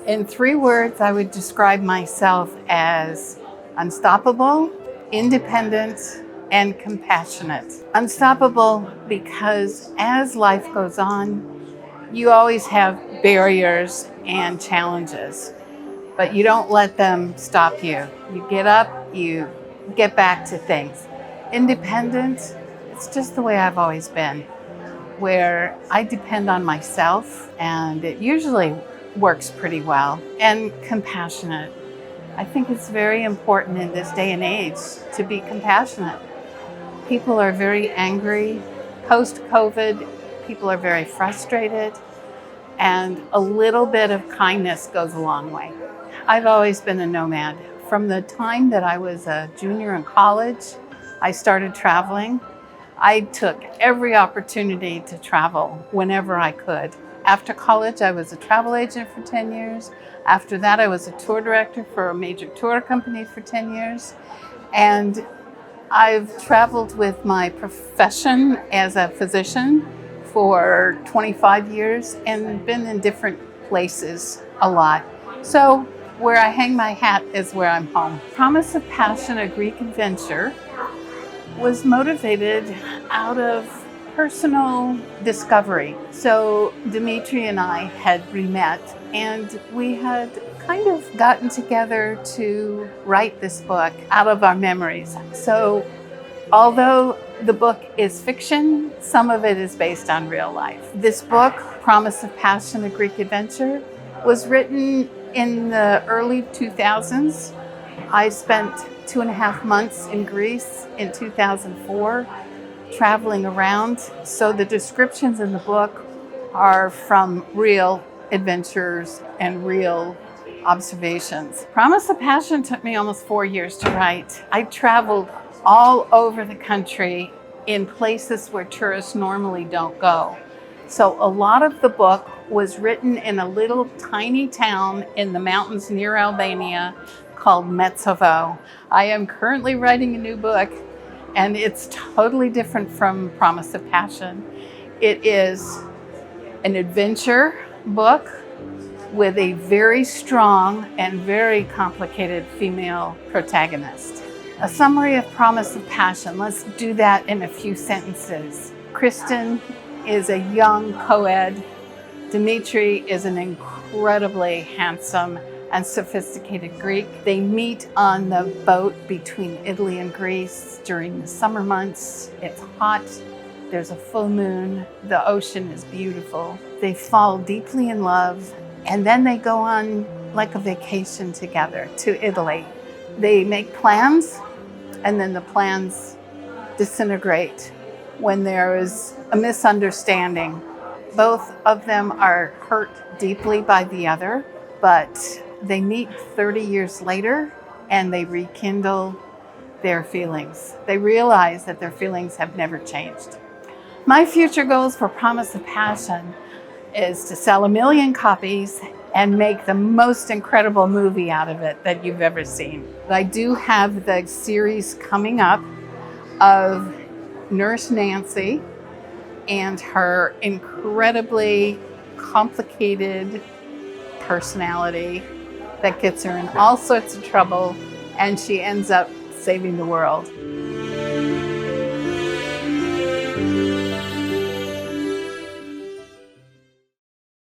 In 3 words, I would describe myself as unstoppable, independent, and compassionate. Unstoppable because as life goes on, you always have barriers and challenges, but you don't let them stop you. You get up, you get back to things. Independent, it's just the way I've always been, where I depend on myself, and it usually works pretty well. And compassionate. I think it's very important in this day and age to be compassionate. People are very angry. Post-COVID, people are very frustrated, and a little bit of kindness goes a long way. I've always been a nomad. From the time that I was a junior in college, I started traveling. I took every opportunity to travel whenever I could. After college, I was a travel agent for 10 years. After that, I was a tour director for a major tour company for 10 years. And I've traveled with my profession as a physician for 25 years and been in different places a lot. So where I hang my hat is where I'm home. Promise of Passion, a Greek adventure, was motivated out of personal discovery. So Dimitri and I had re-met, and we had kind of gotten together to write this book out of our memories. So although the book is fiction, some of it is based on real life. This book, Promise of Passion, a Greek adventure, was written in the early 2000s. I spent 2.5 months in Greece in 2004, traveling around. So the descriptions in the book are from real adventures and real observations. Promise of Passion took me almost 4 years to write. I traveled all over the country in places where tourists normally don't go. So a lot of the book was written in a little tiny town in the mountains near Albania called Metsovo. I am currently writing a new book, and it's totally different from Promise of Passion. It is an adventure book with a very strong and very complicated female protagonist. A summary of Promise of Passion. Let's do that in a few sentences. Kristen is a young co-ed. Dimitri is an incredibly handsome and sophisticated Greek. They meet on the boat between Italy and Greece during the summer months. It's hot, there's a full moon, the ocean is beautiful. They fall deeply in love, and then they go on like a vacation together to Italy. They make plans, and then the plans disintegrate when there is a misunderstanding. Both of them are hurt deeply by the other, but they meet 30 years later and they rekindle their feelings. They realize that their feelings have never changed. My future goals for Promise of Passion is to sell 1 million copies and make the most incredible movie out of it that you've ever seen. I do have the series coming up of Nurse Nancy and her incredibly complicated personality that gets her in all sorts of trouble, and she ends up saving the world.